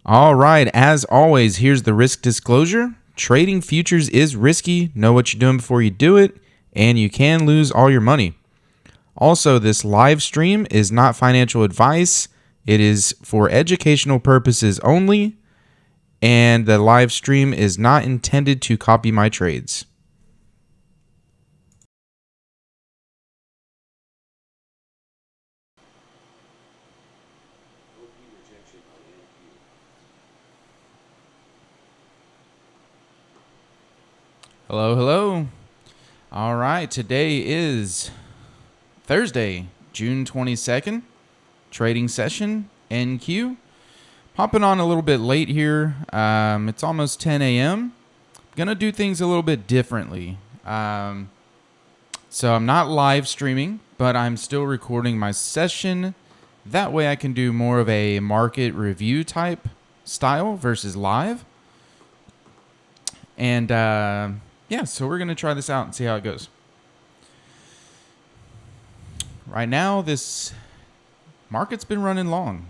All right, as always, here's the risk disclosure. Trading futures is risky. Know what you're doing before you do it, and you can lose all your money. Also, this live stream is not financial advice. It is for educational purposes only, and the live stream is not intended to copy my trades. Hello, hello. All right, today is Thursday, June 22nd, trading session, NQ. Hopping on a little bit late here. It's almost 10 a.m. Going to do things a little bit differently. So I'm not live streaming, but I'm still recording my session. That way I can do more of a market review type style versus live. And yeah, so we're going to try this out and see how it goes. Right now, this market's been running long,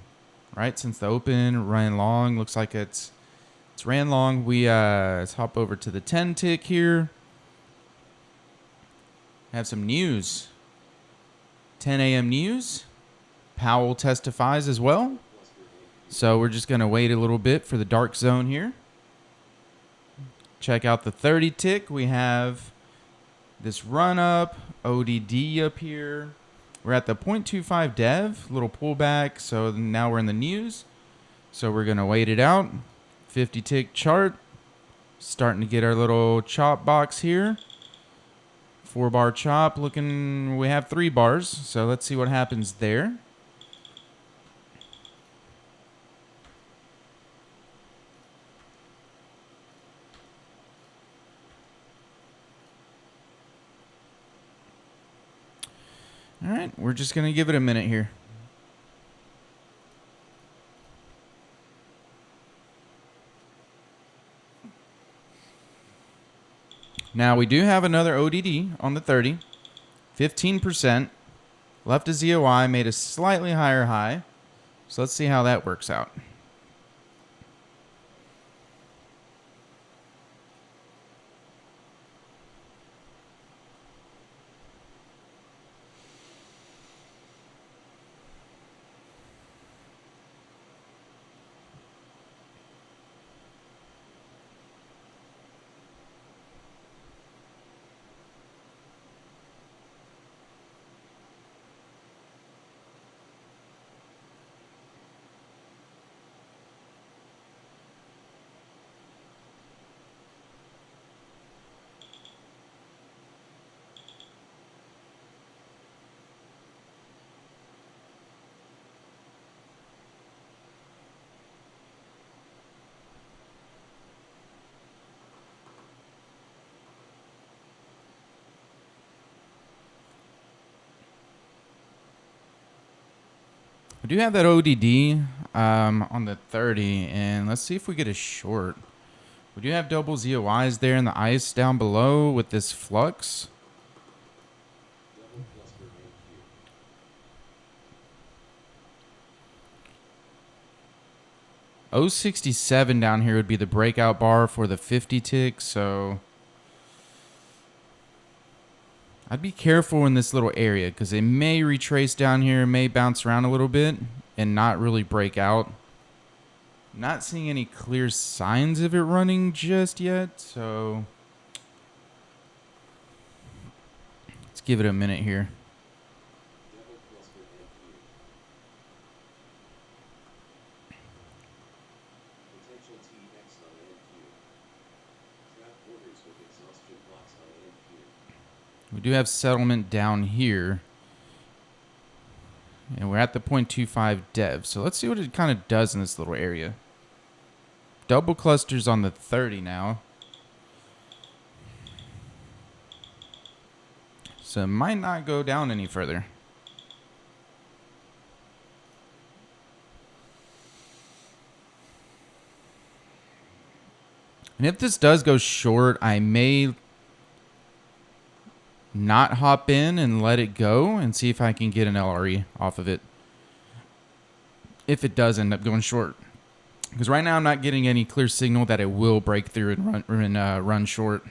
right? Since the open, running long. Looks like it's ran long. Let's hop over to the 10 tick here. Have some news. 10 a.m. news. Powell testifies as well. So we're just going to wait a little bit for the dark zone here. Check out the 30 tick. We have this run up, ODD up here. We're at the 0.25 dev, little pullback. So now we're in the news. So we're going to wait it out. 50 tick chart. Starting to get our little chop box here. 4-bar chop looking, we have 3 bars. So let's see what happens there. All right, we're just going to give it a minute here. Now, we do have another ODD on the 30. 15%. Left a ZOI, made a slightly higher high. So let's see how that works out. We do have that ODD on the 30, and let's see if we get a short. We do have double ZOIs there in the ice down below with this flux. .067 down here would be the breakout bar for the 50 tick, so I'd be careful in this little area because it may retrace down here, may bounce around a little bit and not really break out. Not seeing any clear signs of it running just yet, so let's give it a minute here. We do have settlement down here. And we're at the 0.25 dev. So let's see what it kind of does in this little area. Double clusters on the 30 now. So it might not go down any further. And if this does go short, I may not hop in and let it go and see if I can get an LRE off of it. If it does end up going short. Because right now I'm not getting any clear signal that it will break through and run short.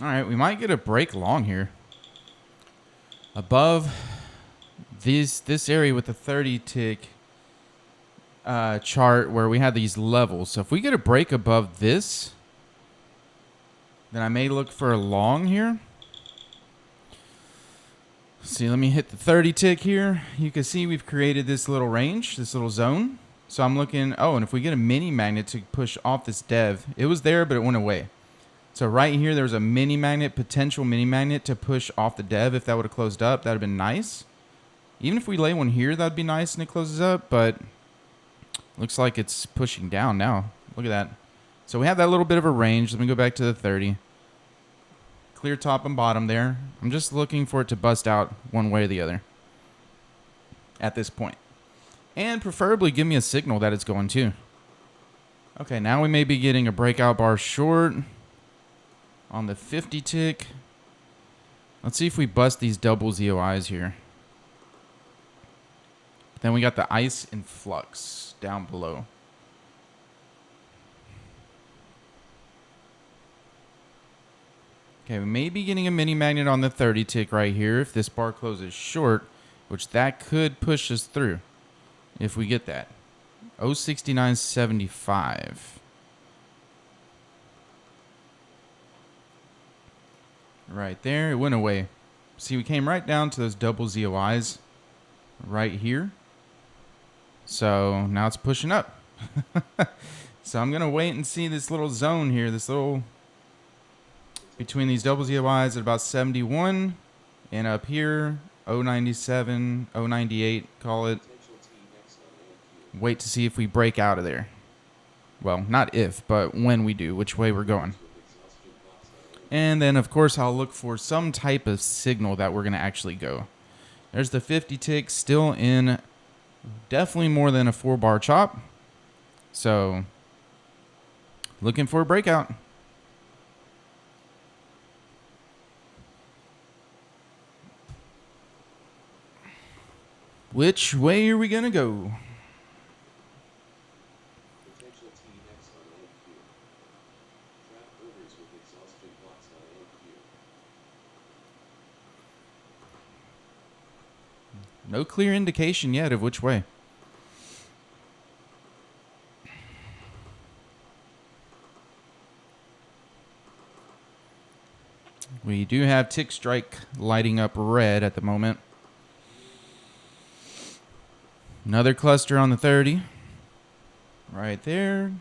All right, we might get a break long here. Above this area with the 30 tick chart where we had these levels. So if we get a break above this, then I may look for a long here. See, let me hit the 30 tick here. You can see we've created this little range, this little zone. So I'm looking, oh, and if we get a mini magnet to push off this dev, it was there, but it went away. So right here, there was a mini magnet, potential mini magnet to push off the dev. If that would have closed up, that would have been nice. Even if we lay one here, that would be nice and it closes up, but looks like it's pushing down now. Look at that. So we have that little bit of a range. Let me go back to the 30. Clear top and bottom there. I'm just looking for it to bust out one way or the other at this point. And preferably give me a signal that it's going to. Okay, now we may be getting a breakout bar short on the 50 tick. Let's see if we bust these double ZOIs here. Then we got the ice and flux down below. Okay, we may be getting a mini magnet on the 30 tick right here if this bar closes short, which that could push us through if we get that. 069.75. Right there, it went away. See, we came right down to those double ZOIs right here. So now it's pushing up. So I'm going to wait and see this little zone here, this little between these double ZOIs at about 71 and up here, 097, 098, call it. Wait to see if we break out of there. Well, not if, but when we do, which way we're going. And then, of course, I'll look for some type of signal that we're going to actually go. There's the 50 tick still in definitely more than a 4-bar chop. So, looking for a breakout. Which way are we going to go? No clear indication yet of which way. We do have tick strike lighting up red at the moment. Another cluster on the 30. Right there.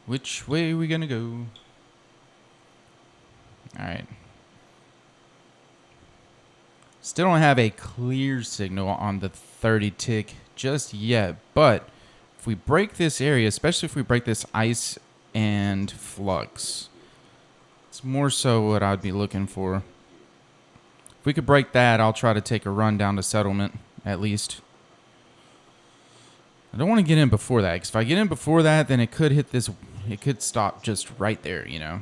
Which way are we gonna go? All right. Still don't have a clear signal on the 30 tick just yet, but if we break this area, especially if we break this ice and flux, it's more so what I'd be looking for. If we could break that, I'll try to take a run down to settlement, at least. I don't want to get in before that, because if I get in before that, then it could hit this, it could stop just right there, you know.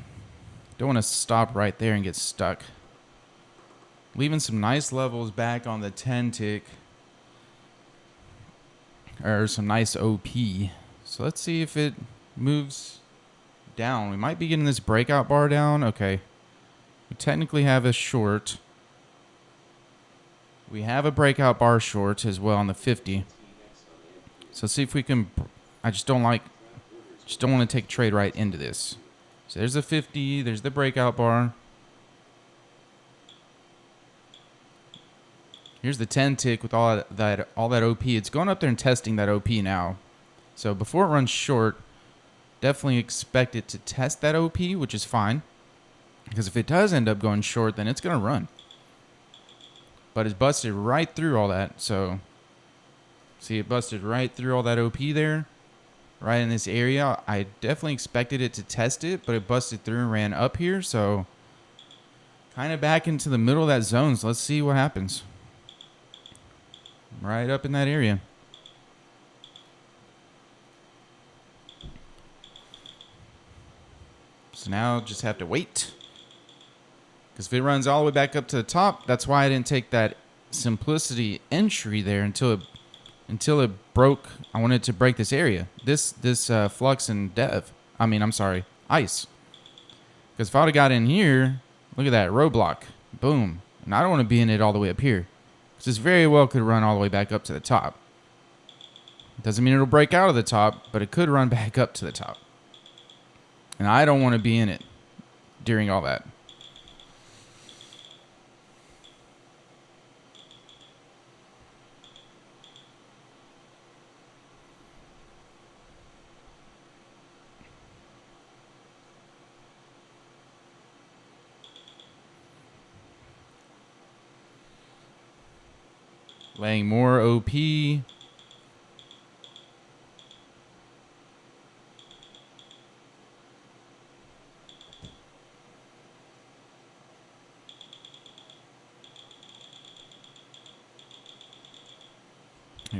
Don't want to stop right there and get stuck. Leaving some nice levels back on the 10 tick. Or some nice OP. So let's see if it moves down. We might be getting this breakout bar down. Okay. We technically have a short. We have a breakout bar short as well on the 50. So let's see if we can... I just don't want to take a trade right into this. So there's the 50. There's the breakout bar. Here's the 10 tick with all that OP. It's going up there and testing that OP now. So before it runs short, definitely expect it to test that OP, which is fine. Because if it does end up going short, then it's going to run. But it's busted right through all that. So, see, it busted right through all that OP there. Right in this area. I definitely expected it to test it, but it busted through and ran up here. So, kind of back into the middle of that zone. So let's see what happens. Right up in that area. So now just have to wait. Because if it runs all the way back up to the top, that's why I didn't take that simplicity entry there until it broke. I wanted to break this area. This flux and ice. Because if I would have got in here, look at that roadblock. Boom. And I don't want to be in it all the way up here. Because this very well could run all the way back up to the top. Doesn't mean it'll break out of the top, but it could run back up to the top. And I don't want to be in it during all that. Laying more OP. Here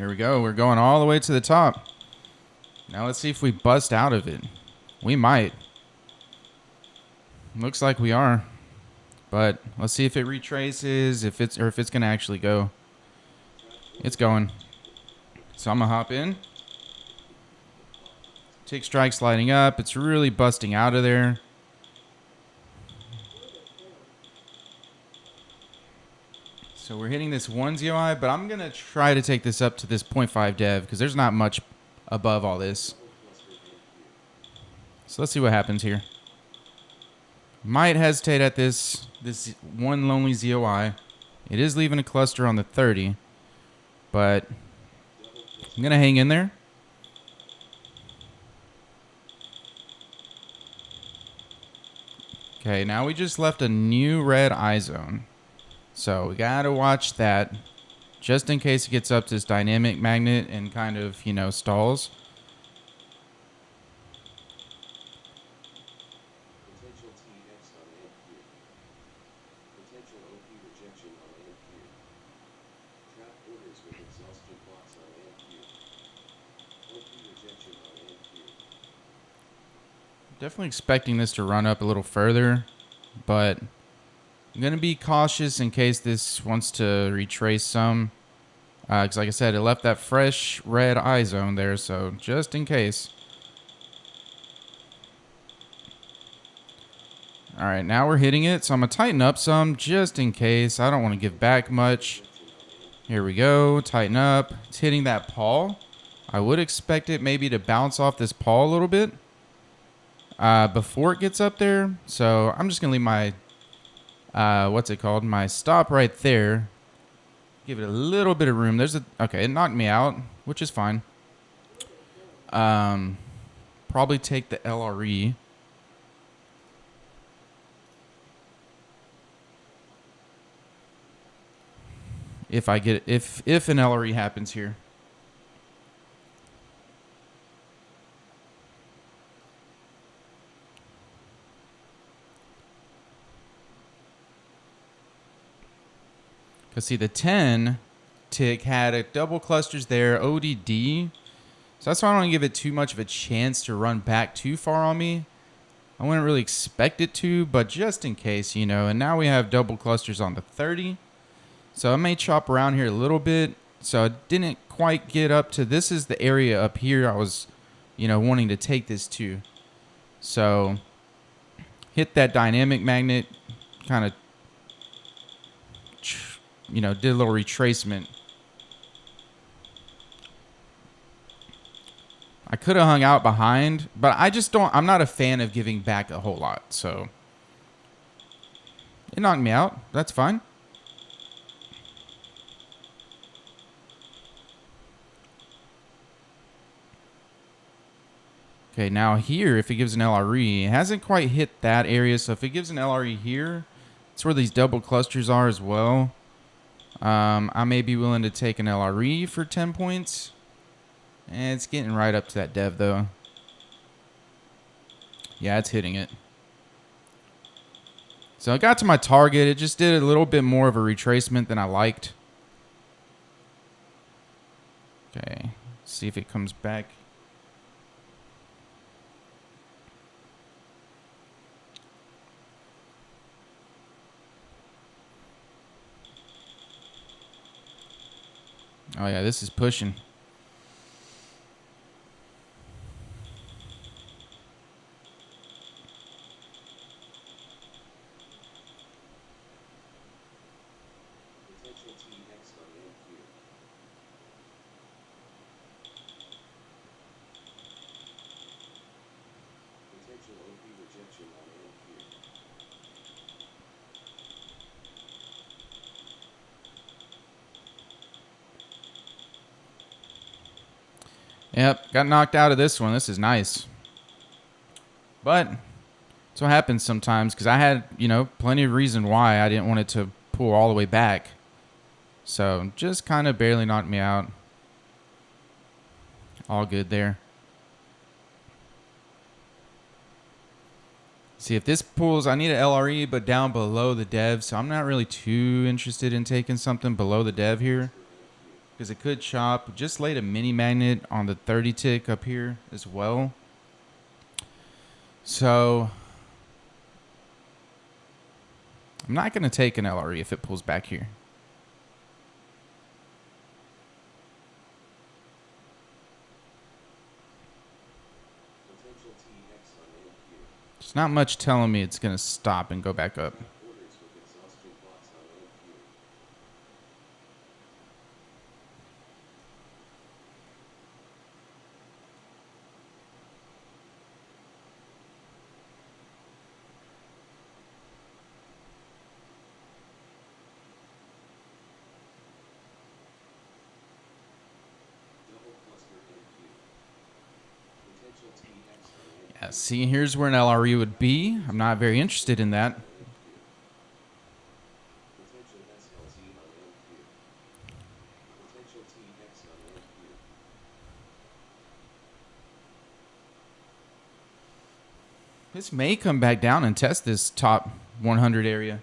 we go. We're going all the way to the top. Now let's see if we bust out of it. We might. Looks like we are. But let's see if it retraces, if it's going to actually go. It's going. So I'm going to hop in. Tick strike sliding up. It's really busting out of there. So we're hitting this 1 ZOI, but I'm going to try to take this up to this 0.5 dev because there's not much above all this. So let's see what happens here. Might hesitate at this one lonely ZOI. It is leaving a cluster on the 30. But I'm going to hang in there. Okay, now we just left a new red eye zone. So we got to watch that just in case it gets up to this dynamic magnet and kind of, stalls. Definitely expecting this to run up a little further, but I'm going to be cautious in case this wants to retrace some. Because like I said, it left that fresh red eye zone there, so just in case. Alright, now we're hitting it, so I'm going to tighten up some just in case. I don't want to give back much. Here we go, tighten up. It's hitting that pawl. I would expect it maybe to bounce off this pawl a little bit. Before it gets up there. So I'm just going to leave my, my stop right there. Give it a little bit of room. Okay, it knocked me out, which is fine. probably take the LRE. If I get if an LRE happens here. Because see, the 10 tick had a double clusters there, ODD. So that's why I don't give it too much of a chance to run back too far on me. I wouldn't really expect it to, but just in case, you know. And now we have double clusters on the 30. So I may chop around here a little bit. So I didn't quite get up to, this is the area up here I was, you know, wanting to take this to. So hit that dynamic magnet, kind of, you know, did a little retracement. I could have hung out behind, but I just don't, I'm not a fan of giving back a whole lot. So it knocked me out. That's fine. Okay, now here, if it gives an LRE, it hasn't quite hit that area. So if it gives an LRE here, it's where these double clusters are as well. I may be willing to take an LRE for 10 points. And it's getting right up to that dev, though. Yeah, it's hitting it. So I got to my target. It just did a little bit more of a retracement than I liked. Okay, let's see if it comes back. Oh, yeah, this is pushing. Yep, got knocked out of this one. This is nice. But that's what happens sometimes, because I had, you know, plenty of reason why I didn't want it to pull all the way back. So just kind of barely knocked me out. All good there. See, if this pulls, I need an LRE, but down below the dev. So I'm not really too interested in taking something below the dev here, because it could chop. Just laid a mini magnet on the 30 tick up here as well. So I'm not going to take an LRE if it pulls back here. There's not much telling me it's going to stop and go back up. Yeah, see, here's where an LRE would be. I'm not very interested in that. This may come back down and test this top 100 area.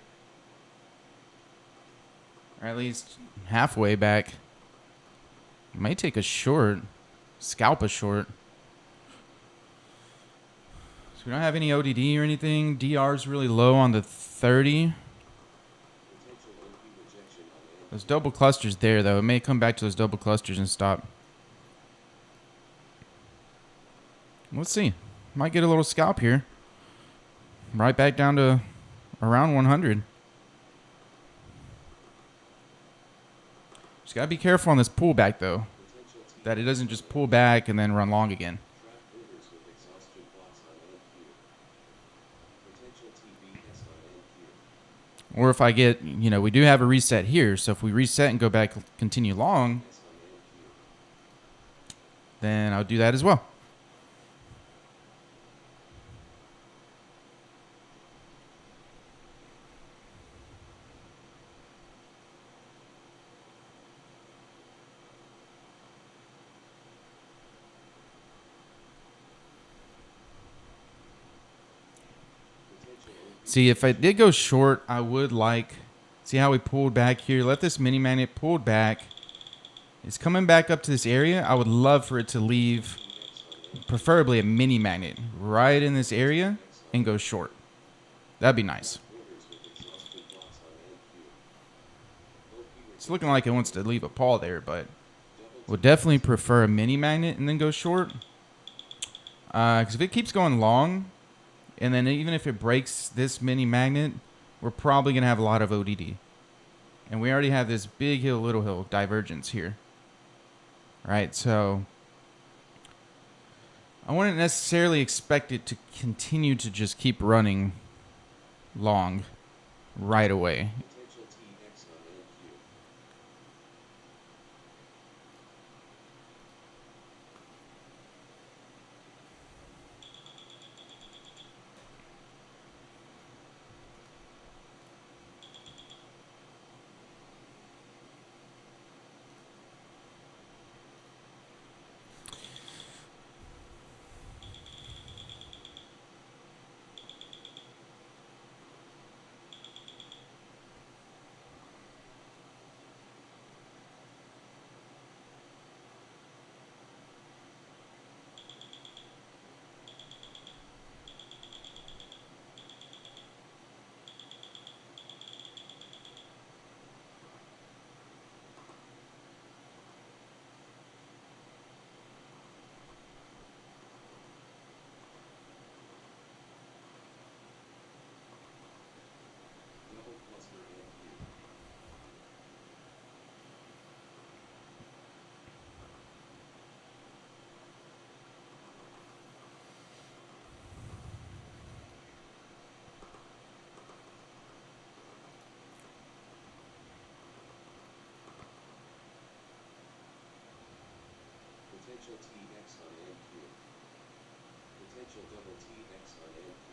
Or at least halfway back. May take a short. Scalp a short. So we don't have any ODD or anything. DR is really low on the 30. Those double clusters there, though. It may come back to those double clusters and stop. Let's see. Might get a little scalp here. Right back down to around 100. Just got to be careful on this pullback, though. That it doesn't just pull back and then run long again. Or if I get, you know, we do have a reset here. So if we reset and go back, continue long, then I'll do that as well. See, if I did go short, I would like... See how we pulled back here? Let this mini magnet pulled back. It's coming back up to this area. I would love for it to leave, preferably a mini magnet, right in this area and go short. That'd be nice. It's looking like it wants to leave a paw there, but would definitely prefer a mini magnet and then go short. Because if it keeps going long, and then even if it breaks this mini magnet, we're probably going to have a lot of ODD. And we already have this big hill, little hill divergence here. Right, so I wouldn't necessarily expect it to continue to just keep running long right away. Potential TX on NQ. Potential double TX on NQ.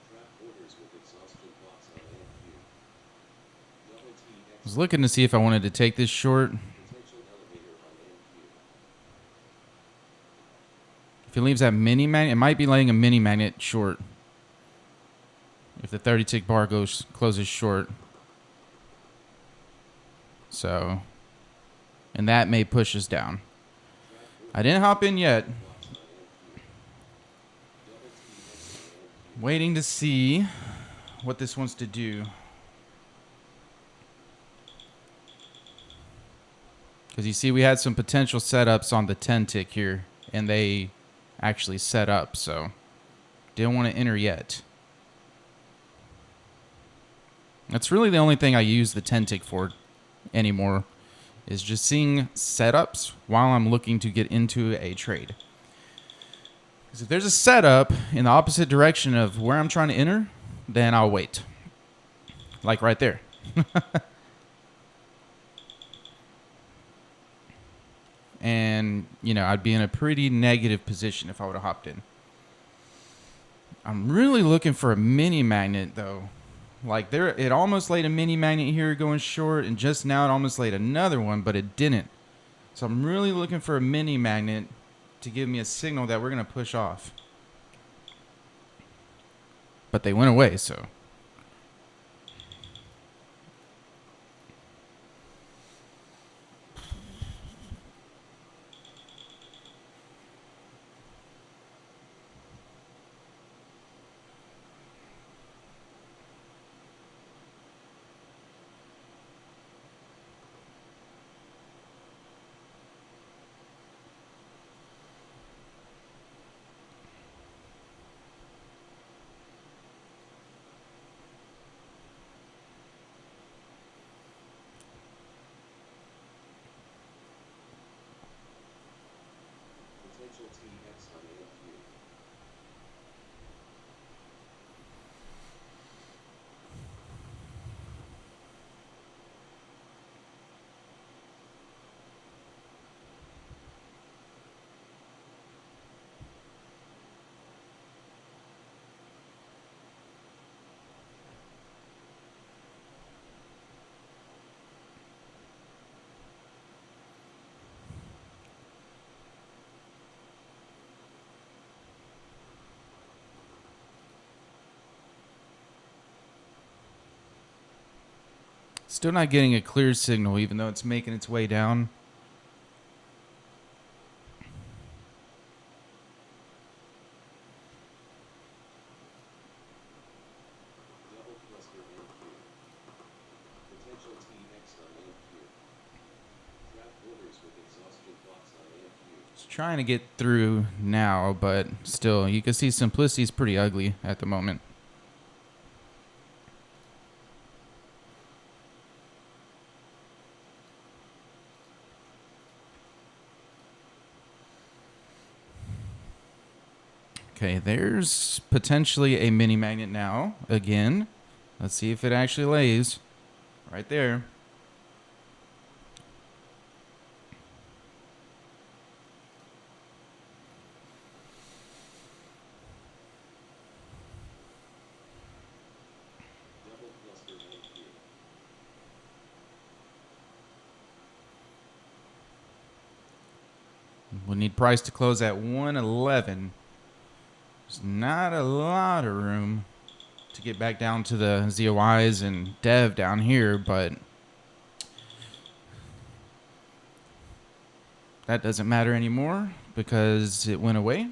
Trap orders with exhaustion box on NQ. Double TX. I was looking to see if I wanted to take this short. Potential elevator on NQ. If it leaves that mini magnet, it might be letting a mini magnet short. If the 30-tick bar closes short. So, and that may push us down. I didn't hop in yet. Waiting to see what this wants to do. Because you see we had some potential setups on the 10-tick here. And they actually set up. So, didn't want to enter yet. That's really the only thing I use the 10-tick for anymore. Is just seeing setups while I'm looking to get into a trade. Because if there's a setup in the opposite direction of where I'm trying to enter, then I'll wait. Like right there. And, you know, I'd be in a pretty negative position if I would have hopped in. I'm really looking for a mini magnet, though. Like, there, it almost laid a mini magnet here going short, and just now it almost laid another one, but it didn't. So I'm really looking for a mini magnet to give me a signal that we're going to push off. But they went away, so... Still not getting a clear signal, even though it's making its way down. Double cluster NQ. Potential TX on NQ. Trap borders with exhaustion blocks on NQ. Just trying to get through now, but still, you can see Simplicity's pretty ugly at the moment. Okay, there's potentially a mini magnet now, again. Let's see if it actually lays. Right there. Double cluster NQ. We'll need price to close at 111. There's not a lot of room to get back down to the ZOIs and dev down here, but that doesn't matter anymore because it went away.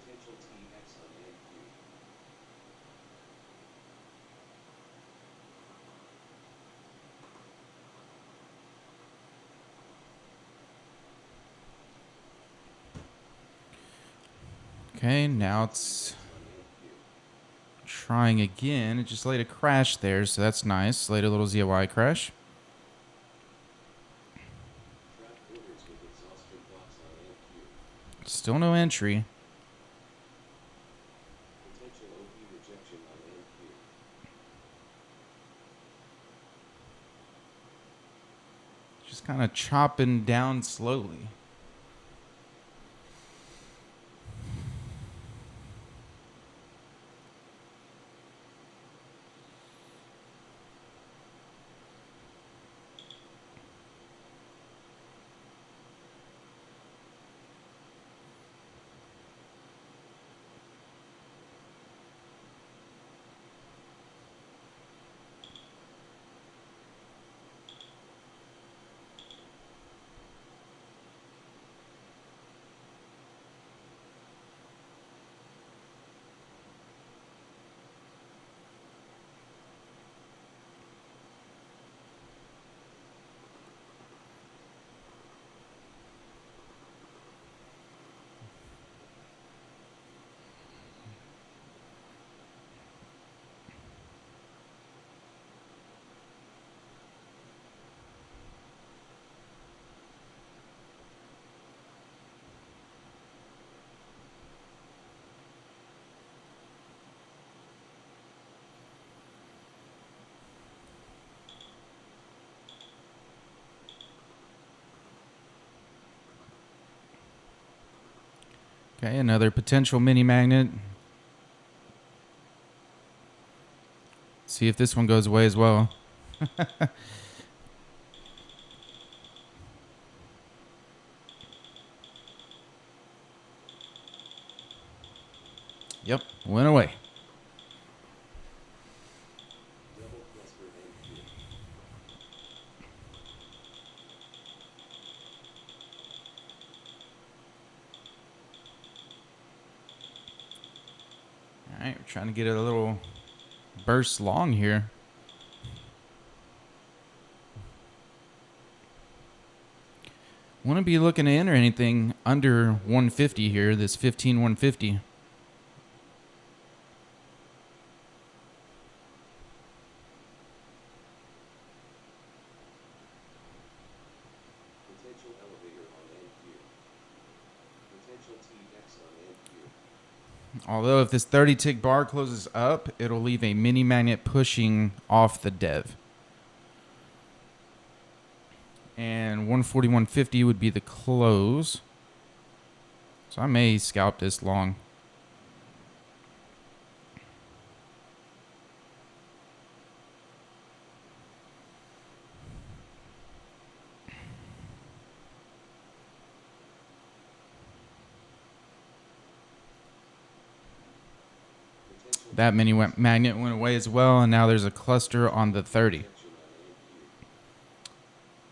Potential TX on NQ. Okay, now it's trying again. It just laid a crash there, so that's nice. Laid a little ZOI crash. Trap borders with exhaustion blocks on NQ. Still no entry. Potential OP rejection on NQ. Just kind of chopping down slowly. Okay, another potential mini magnet. See if this one goes away as well. Yep, went away. Double cluster NQ. All right, we're trying to get a little burst long here. Want to be looking to enter anything under 150 here, this 15150. Potential elevator on NQ. Potential TX on NQ. Although if this 30 tick bar closes up, it'll leave a mini magnet pushing off the dev. And then 141.50 would be the close. So I may scalp this long. That mini magnet went away as well, and now there's a cluster on the 30.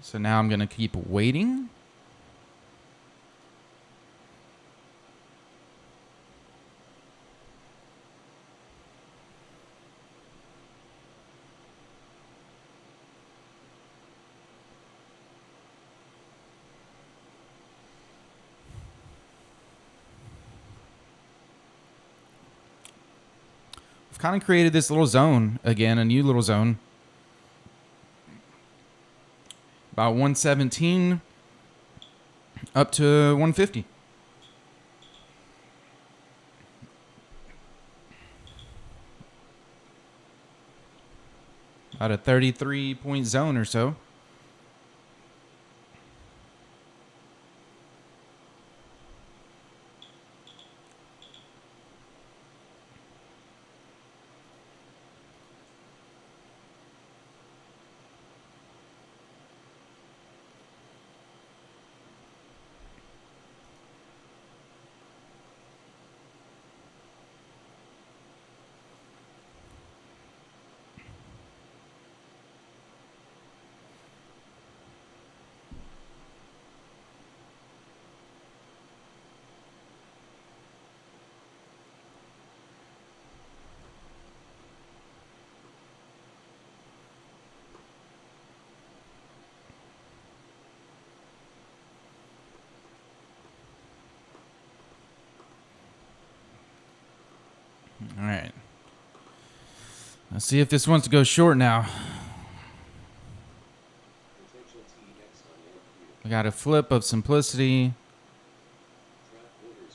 So now I'm going to keep waiting. I've kind of created this little zone again, a new little zone. About 117 up to 150. About a 33-point zone or so. All right. Let's see if this wants to go short now. We got a flip of simplicity.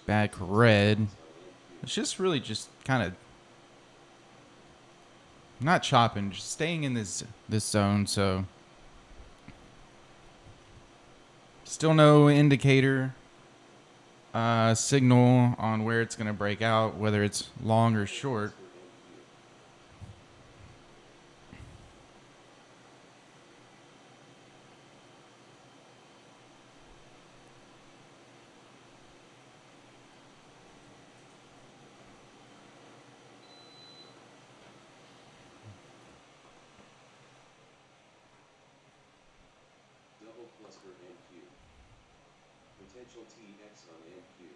Back red. It's just really just kind of not chopping, just staying in this zone. So still no indicator signal on where it's going to break out, whether it's long or short. Double cluster NQ. Potential TX on NQ.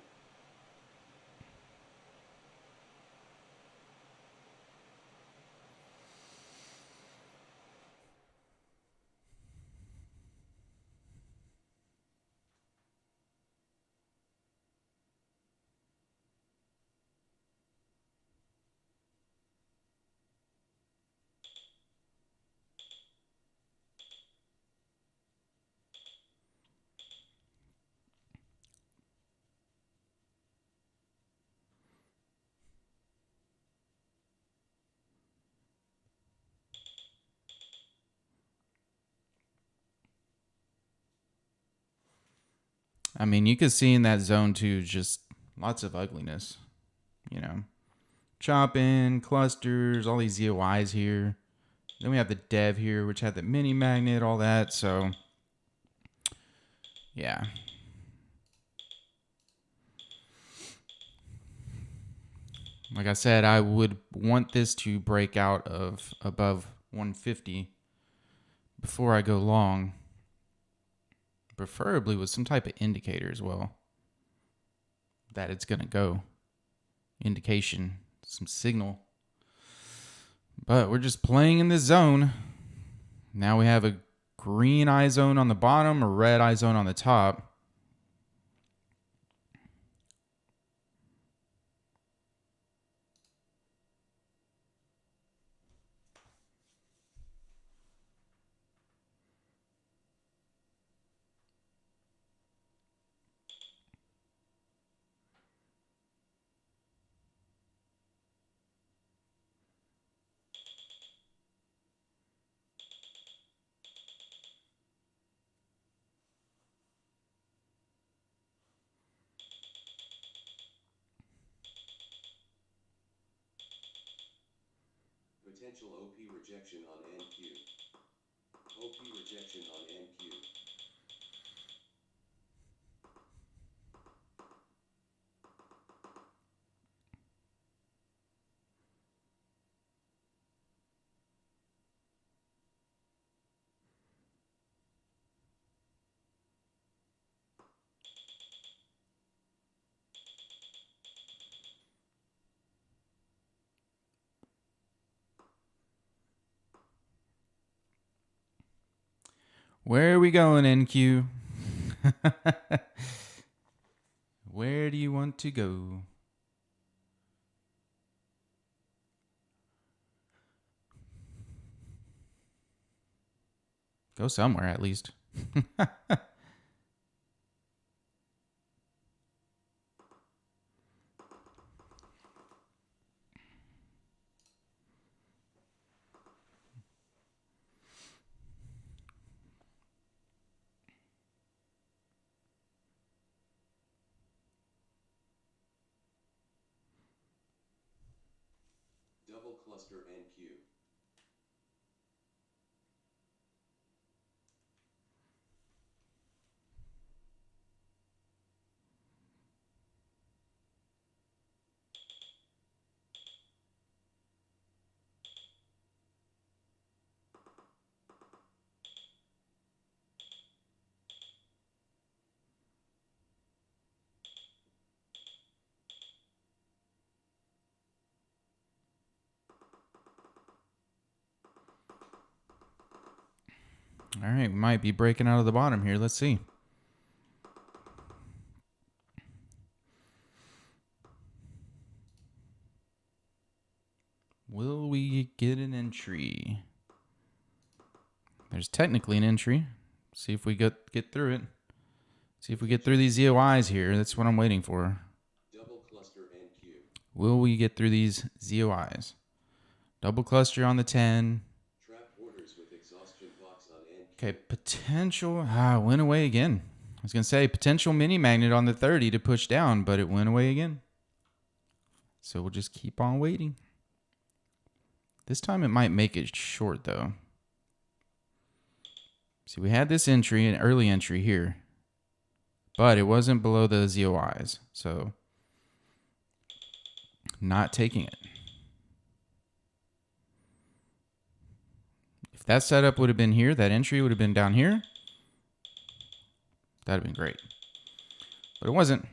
I mean, you could see in that zone too, just lots of ugliness, you know, chopping, clusters, all these ZOIs here. Then we have the dev here, which had the mini magnet, all that. So, yeah. Like I said, I would want this to break out of above 150 before I go long. Preferably with some type of indicator as well that it's going to go. Indication, some signal. But we're just playing in this zone. Now we have a green eye zone on the bottom, a red eye zone on the top. Potential OP rejection on NQ. OP rejection on NQ. Where are we going, NQ? Where do you want to go? Go somewhere at least. Double cluster NQ. All right, we might be breaking out of the bottom here. Let's see. Will we get an entry? There's technically an entry. See if we get through it. See if we get through these ZOIs here. That's what I'm waiting for. Double cluster NQ. Will we get through these ZOIs? Double cluster on the 10. Trap orders with exhaustion box on NQ. Okay, potential. Went away again. I was going to say potential mini magnet on the 30 to push down, but it went away again. So we'll just keep on waiting. This time it might make it short, though. See, we had this entry, an early entry here, but it wasn't below the ZOIs, so not taking it. If that setup would have been here, that entry would have been down here, that would have been great. But it wasn't.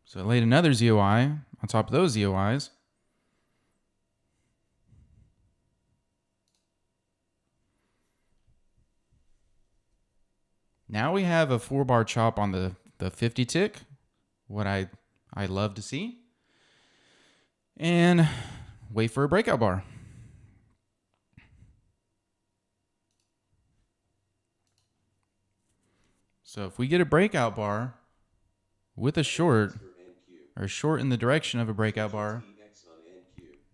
So I laid another ZOI on top of those ZOIs. Now we have a 4-bar chop on the 50 tick, what I love to see. And wait for a breakout bar. So if we get a breakout bar with a short, or short in the direction of a breakout bar,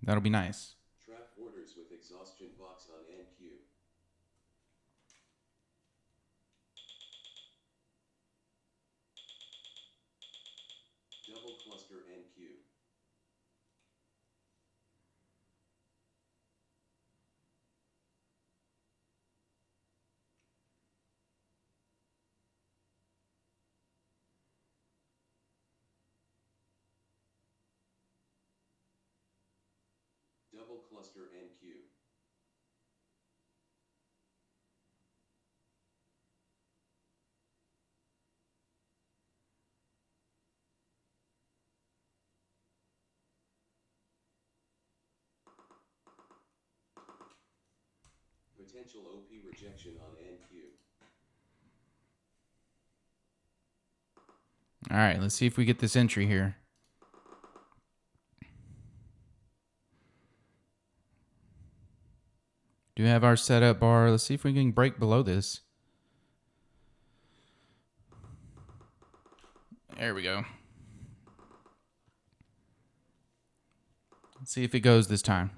that'll be nice. Trap orders with exhaustion box on NQ. Double cluster NQ. Double cluster NQ. Potential OP rejection on NQ. All right, let's see if we get this entry here. Do have our setup bar. Let's see if we can break below this. There we go. Let's see if it goes this time.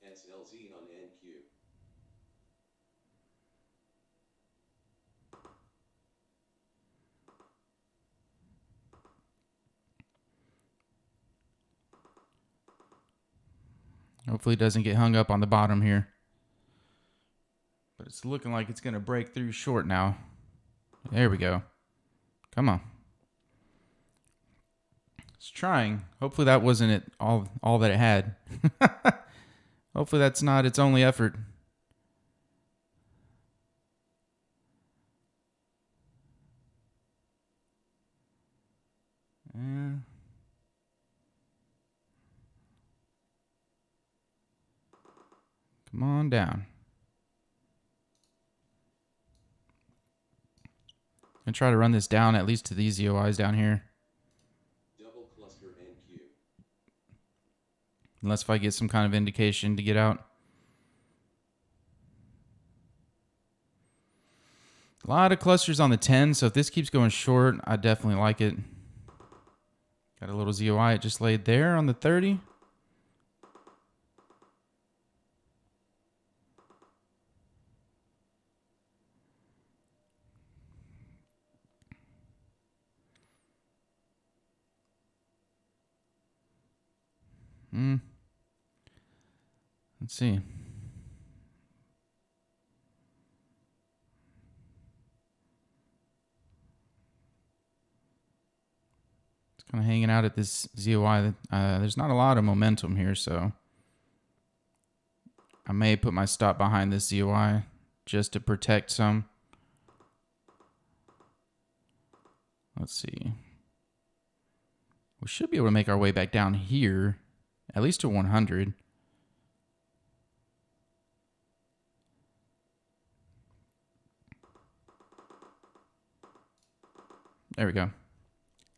SLZ on NQ. Hopefully it doesn't get hung up on the bottom here. But it's looking like it's going to break through short now. There we go. Come on. It's trying. Hopefully that wasn't it all that it had. Hopefully that's not its only effort. Come on down. I'm going to try to run this down at least to these ZOIs down here. Double cluster NQ. Unless if I get some kind of indication to get out. A lot of clusters on the 10, so if this keeps going short, I definitely like it. Got a little ZOI it just laid there on the 30. Let's see. It's kind of hanging out at this ZOI. There's not a lot of momentum here, so I may put my stop behind this ZOI just to protect some. Let's see. We should be able to make our way back down here, at least to 100. There we go.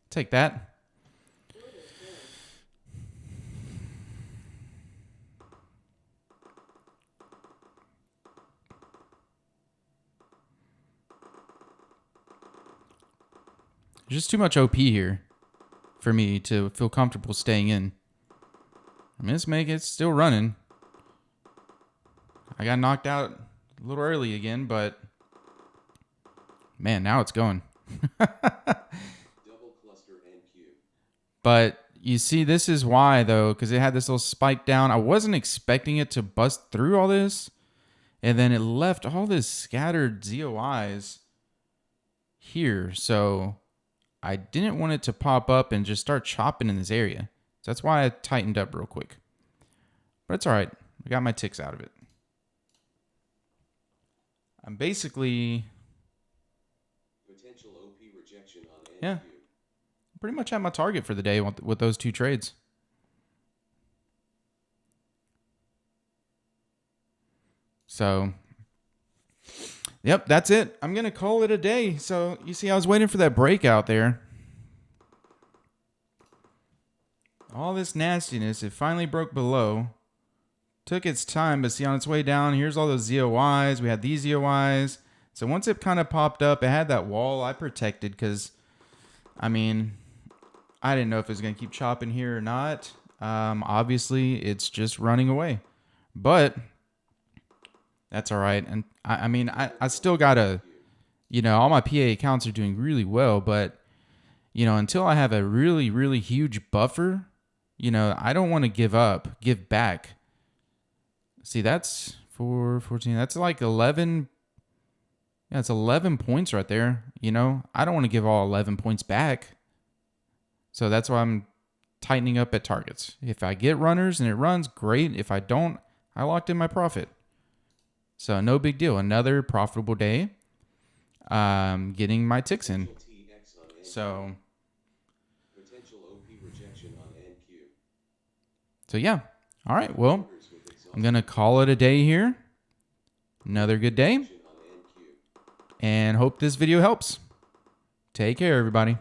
Take that. There's just too much OP here for me to feel comfortable staying in. I mean, let's make it still running. I got knocked out a little early again, but man, now it's going. Double cluster NQ. But you see, this is why, though, because it had this little spike down. I wasn't expecting it to bust through all this. And then it left all this scattered ZOIs here. So I didn't want it to pop up and just start chopping in this area. So that's why I tightened up real quick. But it's all right. I got my ticks out of it. I'm basically... Potential OP rejection on NQ. Yeah. Pretty much at my target for the day with those two trades. So, yep, that's it. I'm going to call it a day. So, you see, I was waiting for that breakout there. All this nastiness, it finally broke below. Took its time, but see, on its way down, here's all those ZOIs. We had these ZOIs. So, once it kind of popped up, it had that wall I protected because, I mean, I didn't know if it was going to keep chopping here or not. Obviously, it's just running away. But that's all right. And I mean, I still got to, you know, all my PA accounts are doing really well. But, you know, until I have a really, really huge buffer, you know, I don't want to give back. See, that's 414. That's like 11. Yeah, it's 11 points right there. You know, I don't want to give all 11 points back. So that's why I'm tightening up at targets. If I get runners and it runs, great. If I don't, I locked in my profit. So no big deal. Another profitable day. Getting my ticks in. So. Potential OP rejection on NQ. So yeah. All right. Well, I'm going to call it a day here. Another good day. And hope this video helps. Take care, everybody.